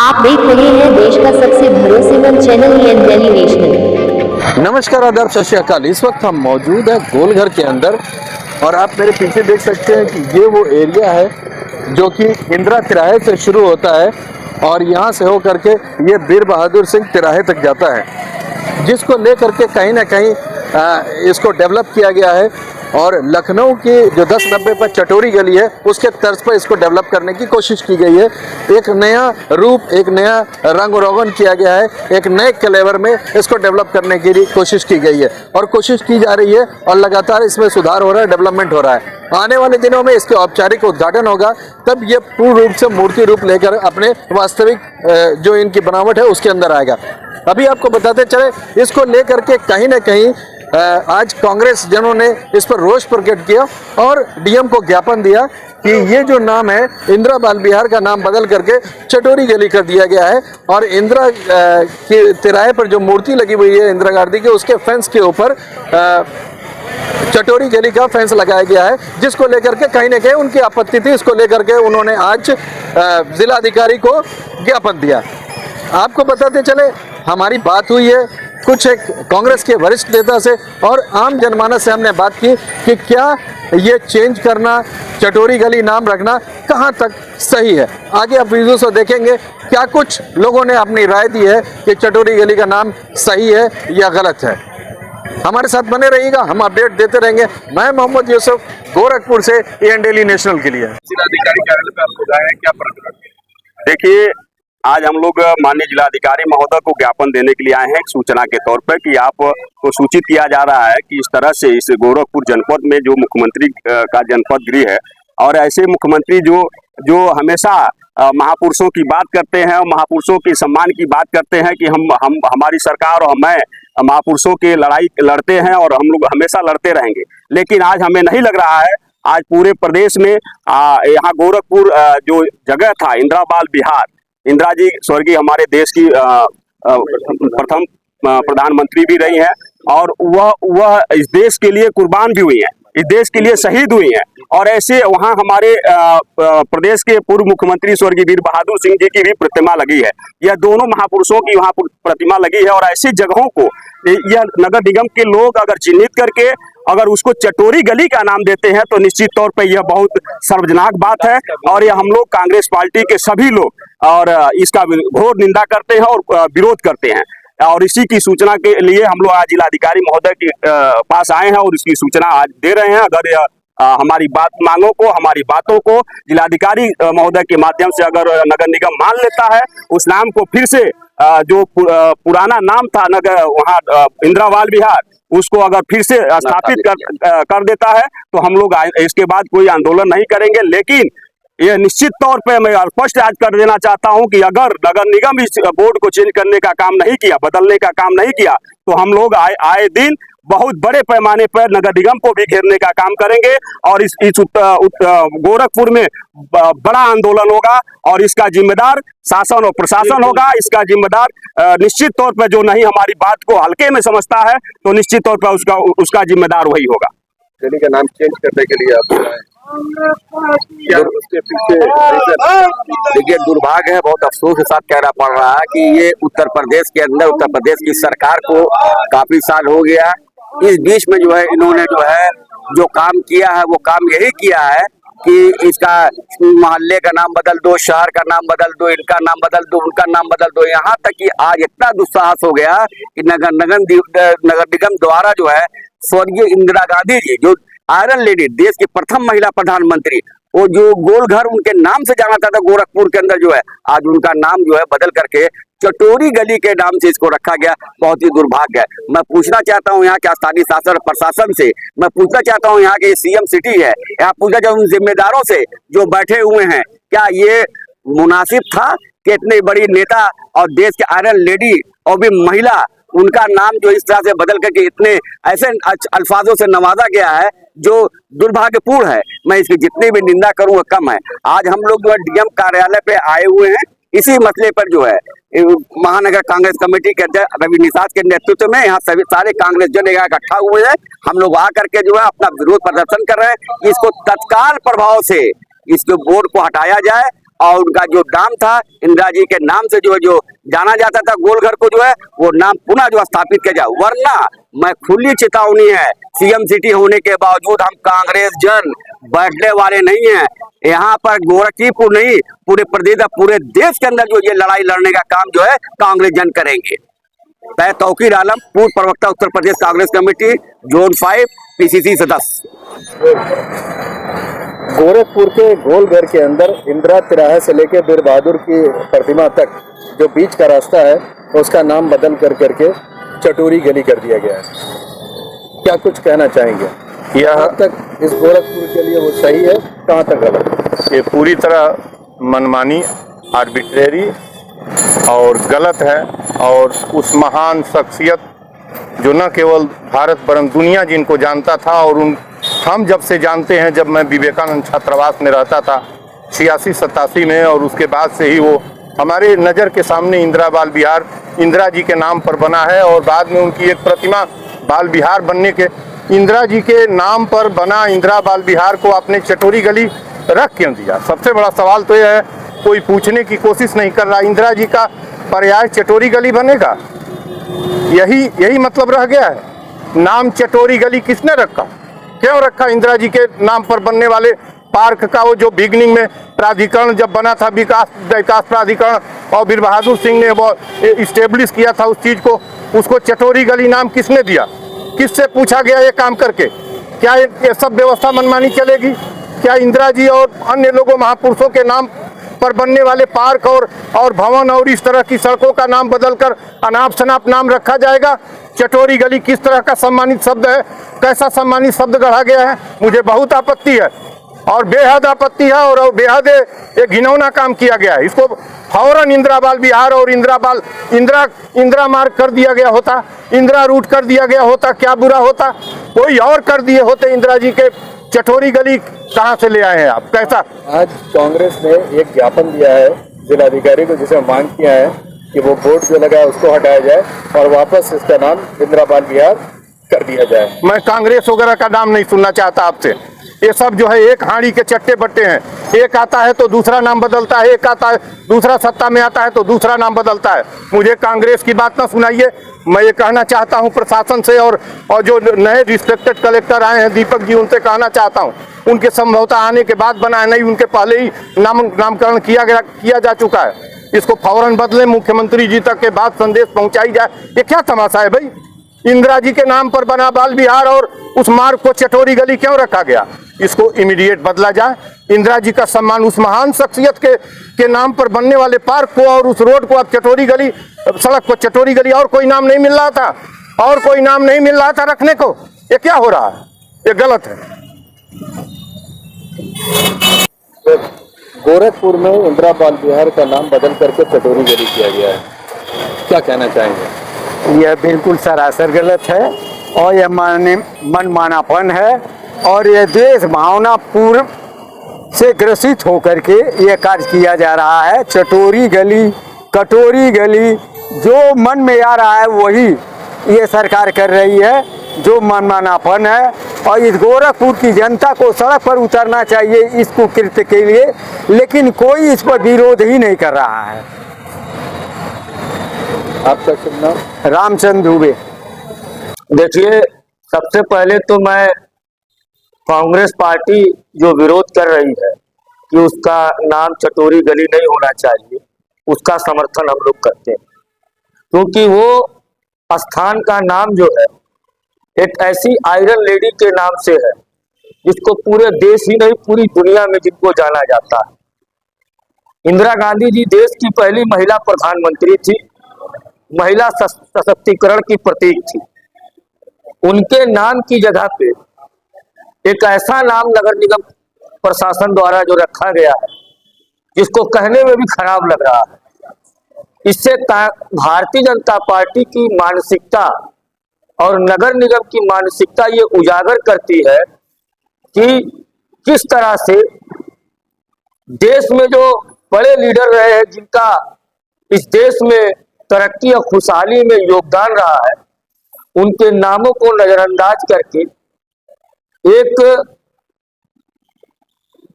आप देख रहे हैं देश का सबसे भरोसेमंद चैनल दिल्ली नेशनल। नमस्कार, आदाब, सत श्री अकाल। इस वक्त हम मौजूद हैं गोलघर के अंदर और आप मेरे पीछे देख सकते हैं कि ये वो एरिया है जो कि इंदिरा तिराहे से शुरू होता है और यहाँ से होकर के ये वीर बहादुर सिंह तिराहे तक जाता है, जिसको लेकर के कहीं ना कहीं इसको डेवलप किया गया है। और लखनऊ की जो 10-90 पर चटोरी गली है उसके तर्ज पर इसको डेवलप करने की कोशिश की गई है। एक नया रूप, एक नया रंग रोगन किया गया है, एक नए क्लेवर में इसको डेवलप करने की कोशिश की गई है और कोशिश की जा रही है और लगातार इसमें सुधार हो रहा है, डेवलपमेंट हो रहा है। आने वाले दिनों में इसके औपचारिक उद्घाटन होगा, तब ये पूर्ण रूप से मूर्ति रूप लेकर अपने वास्तविक जो इनकी बनावट है उसके अंदर आएगा। अभी आपको बताते चले, इसको लेकर के कहीं ना कहीं आज कांग्रेस जनों ने इस पर रोष प्रकट किया और डीएम को ज्ञापन दिया कि ये जो नाम है इंदिरा बाल विहार का नाम बदल करके चटोरी गली कर दिया गया है और इंदिरा के तिराहे पर जो मूर्ति लगी हुई है इंदिरा गांधी के, उसके फेंस के ऊपर चटोरी गली का फेंस लगाया गया है, जिसको लेकर के कहीं ना कहीं उनकी आपत्ति थी। इसको लेकर के उन्होंने आज जिलाधिकारी को ज्ञापन दिया। आपको बताते चले, हमारी बात हुई है कुछ एक कांग्रेस के वरिष्ठ नेता से और आम जनमानस से हमने बात की कि क्या ये चेंज करना, चटोरी गली नाम रखना कहां तक सही है। आगे आप वीडियो से देखेंगे क्या कुछ लोगों ने अपनी राय दी है कि चटोरी गली का नाम सही है या गलत है। हमारे साथ बने रहिएगा, हम अपडेट देते रहेंगे। मैं मोहम्मद यूसुफ, गोरखपुर से एएन डेली नेशनल के लिए। जिलाधिकारी कार्यालय पे आपको गए हैं, क्या प्रकरण? देखिए, आज हम लोग माननीय जिलाधिकारी महोदय को ज्ञापन देने के लिए आए हैं एक सूचना के तौर पर कि आपको सूचित किया जा रहा है कि इस तरह से इस गोरखपुर जनपद में जो मुख्यमंत्री का जनपद गृह है और ऐसे मुख्यमंत्री जो हमेशा महापुरुषों की बात करते हैं और महापुरुषों के सम्मान की बात करते हैं कि हम हमारी सरकार और मैं महापुरुषों के लड़ाई लड़ते हैं और हम लोग हमेशा लड़ते रहेंगे, लेकिन आज हमें नहीं लग रहा है। आज पूरे प्रदेश में यहाँ गोरखपुर जो जगह था इंदिरा बाल विहार, इंदिरा जी स्वर्गीय हमारे देश की प्रथम प्रधानमंत्री भी रही हैं और वह इस देश के लिए कुर्बान भी हुई हैं, इस देश के लिए शहीद हुई हैं और ऐसे वहाँ हमारे प्रदेश के पूर्व मुख्यमंत्री स्वर्गीय वीर बहादुर सिंह जी की भी प्रतिमा लगी है। यह दोनों महापुरुषों की वहाँ प्रतिमा लगी है और ऐसी जगहों को यह नगर निगम के लोग अगर चिन्हित करके अगर उसको चटोरी गली का नाम देते हैं तो निश्चित तौर पे यह बहुत सर्वजनिक बात है और यह हम लोग कांग्रेस पार्टी के सभी लोग और इसका घोर निंदा करते हैं और विरोध करते हैं। और इसी की सूचना के लिए हम लोग आज जिलाधिकारी महोदय के पास आए हैं और इसकी सूचना आज दे रहे हैं। अगर यह हमारी मांगों को, हमारी बातों को जिलाधिकारी महोदय के माध्यम से अगर नगर निगम मान लेता है, उस नाम को फिर से जो पुराना नाम था नगर वहाँ इंदिरा बाल विहार, उसको अगर फिर से स्थापित कर देता है तो हम लोग इसके बाद कोई आंदोलन नहीं करेंगे। लेकिन यह निश्चित तौर पे मैं स्पष्ट आज कर देना चाहता हूं कि अगर नगर निगम इस बोर्ड को चेंज करने का काम नहीं किया, बदलने का काम नहीं किया, तो हम लोग आए दिन बहुत बड़े पैमाने पर नगर निगम को भी घेरने का काम करेंगे और इस गोरखपुर में बड़ा आंदोलन होगा और इसका जिम्मेदार शासन और प्रशासन होगा। इसका जिम्मेदार निश्चित तौर पर जो नहीं हमारी बात को हल्के में समझता है तो निश्चित तौर पर उसका जिम्मेदार वही होगा। गली का नाम चेंज करने के लिए आप क्या उसके पीछे? देखिए, दुर्भाग्य है, बहुत अफसोस के साथ कहना पड़ रहा है कि ये उत्तर प्रदेश के अंदर उत्तर प्रदेश की सरकार को काफी साल हो गया। इस बीच में जो है इन्होंने जो काम किया है वो काम यही किया है कि इसका मोहल्ले का नाम बदल दो, शहर का नाम बदल दो, इनका नाम बदल दो, उनका नाम बदल दो। यहाँ तक कि आज इतना दुस्साहस हो गया कि नगर निगम द्वारा जो है स्वर्गीय इंदिरा गांधी जी, जो आयरन लेडी, देश की प्रथम महिला प्रधानमंत्री, वो जो गोलघर उनके नाम से जाना था गोरखपुर के अंदर, जो है आज उनका नाम जो है बदल करके चटोरी गली के नाम से इसको रखा गया। बहुत ही दुर्भाग्य है। मैं पूछना चाहता हूँ यहाँ के स्थानीय शासन प्रशासन से, मैं पूछना चाहता हूँ यहाँ के सीएम सिटी है, यहाँ पूछना चाहता हूँ जिम्मेदारों से जो बैठे हुए हैं, क्या ये मुनासिब था कि इतनी बड़ी नेता और देश के आयरन लेडी और भी महिला, उनका नाम जो इस तरह से बदल करके इतने ऐसे अल्फाजों से नवाजा गया है जो दुर्भाग्यपूर्ण है। मैं इसकी जितनी भी निंदा करूँ वो कम है। आज हम लोग जो है डीएम कार्यालय पे आए हुए हैं इसी मसले पर, जो है महानगर कांग्रेस कमेटी के अध्यक्ष रवि निषाद के नेतृत्व में यहाँ सभी सारे कांग्रेस जन इकट्ठा हुए हैं। हम लोग आ करके जो है अपना विरोध प्रदर्शन कर रहे हैं। इसको तत्काल प्रभाव से इसके बोर्ड को हटाया जाए और उनका जो नाम था इंदिरा जी के नाम से जो जाना जाता था गोलघर को जो है वो नाम पुनः जो स्थापित किया जाए, वरना मैं खुली चेतावनी है, सीएम सिटी होने के बावजूद हम कांग्रेस जन बैठने वाले नहीं हैं। यहाँ पर गोरखपुर नहीं पूरे प्रदेश पूरे देश के अंदर जो ये लड़ाई लड़ने का काम जो है कांग्रेस जन करेंगे। मैं तौकीर आलम, पूर्व प्रवक्ता Uttar Pradesh Congress committee zone 5 PCC सदस्य। गोरखपुर के गोलघर के अंदर इंदिरा तिराहे से लेकर वीर बहादुर की प्रतिमा तक जो बीच का रास्ता है उसका नाम बदल करके चटोरी गली कर दिया गया है। क्या कुछ कहना चाहेंगे? यहाँ तक इस गोरखपुर के लिए वो सही है, कहाँ तक गलत? ये पूरी तरह मनमानी, आर्बिट्रेरी और गलत है। और उस महान शख्सियत जो न केवल भारत वरन दुनिया जिनको जानता था, और हम जब से जानते हैं, जब मैं विवेकानंद छात्रावास में रहता था 86-87 में, और उसके बाद से ही वो हमारे नज़र के सामने इंदिरा बाल विहार इंदिरा जी के नाम पर बना है। और बाद में उनकी एक प्रतिमा बाल विहार बनने के, इंदिरा जी के नाम पर बना इंदिरा बाल विहार को आपने चटोरी गली रख क्यों दिया? सबसे बड़ा सवाल तो यह है, कोई पूछने की कोशिश नहीं कर रहा। इंदिरा जी का पर्याय चटोरी गली बनेगा, यही मतलब रह गया है। नाम चटोरी गली किसने रखा, क्यों रखा? इंदिरा जी के नाम पर बनने वाले पार्क का वो जो बिगनिंग में प्राधिकरण जब बना था, विकास प्राधिकरण, और वीर बहादुर सिंह ने वो इस्टेब्लिश किया था उस चीज़ को, उसको चटोरी गली नाम किसने दिया? किससे पूछा गया ये काम करके? क्या ये सब व्यवस्था मनमानी चलेगी? क्या इंदिरा जी और अन्य लोगों महापुरुषों के नाम पर बनने वाले पार्क और भवन और इस तरह की सड़कों का नाम बदलकर अनाप शनाप नाम रखा जाएगा? चटोरी गली किस तरह का सम्मानित शब्द है, कैसा सम्मानित शब्द गढ़ा गया है? मुझे बहुत आपत्ति है, और बेहद आपत्ति है, और बेहद एक घिनौना काम किया गया है। इसको फौरन इंदिरा बाल विहार और इंदिरा मार्ग कर दिया गया होता, इंदिरा रूट कर दिया गया होता, क्या बुरा होता? कोई और कर दिए होते इंदिरा जी के। चटोरी गली कहाँ से ले आए हैं आप? कैसा? आज कांग्रेस ने एक ज्ञापन दिया है जिलाधिकारी को, जिसे मांग किया है कि वो बोर्ड जो लगा है उसको हटाया जाए और वापस इसका नाम इंदिरा बाल विहार कर दिया जाए। मैं कांग्रेस वगैरह का नाम नहीं सुनना चाहता आपसे। ये सब जो है एक हांडी के चट्टे बट्टे हैं, एक आता है तो दूसरा नाम बदलता है, एक आता है दूसरा सत्ता में आता है तो दूसरा नाम बदलता है। मुझे कांग्रेस की बात ना सुनाइए। मैं ये कहना चाहता हूँ प्रशासन से, और जो नए रिस्पेक्टेड कलेक्टर आए हैं दीपक जी, उनसे कहना चाहता हूँ, उनके संभवतः आने के बाद बना है, नहीं उनके पहले ही नामकरण किया जा चुका है। इसको फौरन बदले, मुख्यमंत्री जी तक के बाद संदेश पहुँचाई जाए। ये क्या तमाशा है भाई? इंदिरा जी के नाम पर बना बाल विहार और उस मार्ग को चटोरी गली क्यों रखा गया? इसको इमीडिएट बदला जाए। इंदिरा जी का सम्मान, उस महान शख्सियत के नाम पर बनने वाले पार्क को और उस रोड को, अब चटोरी गली, सड़क को चटोरी गली, और कोई नाम नहीं मिल रहा था, और कोई नाम नहीं मिल रहा था रखने को। ये क्या हो रहा है? ये गलत है। तो गोरखपुर में इंदिरा बाल विहार का नाम बदल करके चटोरी गली किया गया है, क्या कहना चाहेंगे? यह बिल्कुल सरासर गलत है, और यह मनमानापन है, और यह देश भावना पूर्व से ग्रसित होकर के यह कार्य किया जा रहा है। चटोरी गली, कटोरी गली, जो मन में आ रहा है वही ये सरकार कर रही है, जो मनमानापन है। और इस गोरखपुर की जनता को सड़क पर उतरना चाहिए इस कुकृत्य के लिए, लेकिन कोई इस पर विरोध ही नहीं कर रहा है। आपका शुभ नाम? रामचंद्र दुबे। देखिए, सबसे पहले तो मैं कांग्रेस पार्टी जो विरोध कर रही है कि उसका नाम चटोरी गली नहीं होना चाहिए, उसका समर्थन हम लोग करते हैं, क्योंकि वो स्थान का नाम जो है एक ऐसी आयरन लेडी के नाम से है जिसको पूरे देश ही नहीं पूरी दुनिया में जिनको जाना जाता है। इंदिरा गांधी जी देश की पहली महिला प्रधानमंत्री थी, महिला सशक्तिकरण की प्रतीक थी। उनके नाम की जगह पे एक ऐसा नाम नगर निगम प्रशासन द्वारा जो रखा गया है जिसको कहने में भी खराब लग रहा है, इससे भारतीय जनता पार्टी की मानसिकता और नगर निगम की मानसिकता ये उजागर करती है कि किस तरह से देश में जो बड़े लीडर रहे हैं, जिनका इस देश में तरक्की और खुशहाली में योगदान रहा है, उनके नामों को नजरअंदाज करके एक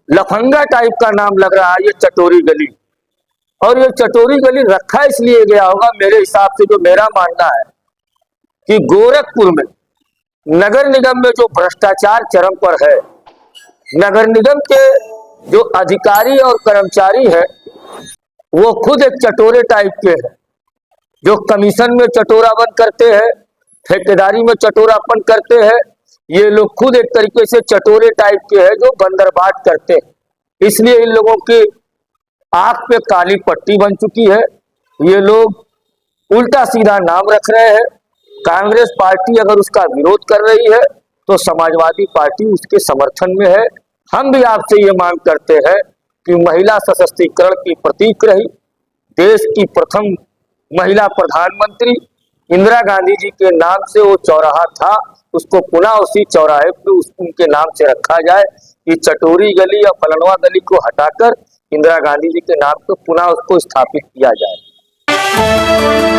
लफंगा टाइप का नाम लग रहा है ये चटोरी गली। और ये चटोरी गली रखा इसलिए गया होगा मेरे हिसाब से, जो मेरा मानना है कि गोरखपुर में नगर निगम में जो भ्रष्टाचार चरम पर है, नगर निगम के जो अधिकारी और कर्मचारी है वो खुद एक चटोरे टाइप के हैं, जो कमीशन में चटोरापन करते हैं, ठेकेदारी में चटोरापन करते हैं। ये लोग खुद एक तरीके से चटोरे टाइप के हैं जो बंदरबाट करते हैं। इसलिए इन लोगों की आंख पे काली पट्टी बन चुकी है। ये लोग उल्टा सीधा नाम रख रहे हैं। कांग्रेस पार्टी अगर उसका विरोध कर रही है तो समाजवादी पार्टी उसके समर्थन में है। हम भी आपसे ये मांग करते हैं कि महिला सशक्तिकरण की प्रतीक रही, देश की प्रथम महिला प्रधानमंत्री इंदिरा गांधी जी के नाम से वो चौराहा था, उसको पुनः उसी चौराहे पे उनके नाम से रखा जाए। ये चटोरी गली या फलनवा गली को हटाकर इंदिरा गांधी जी के नाम पे पुनः उसको स्थापित किया जाए।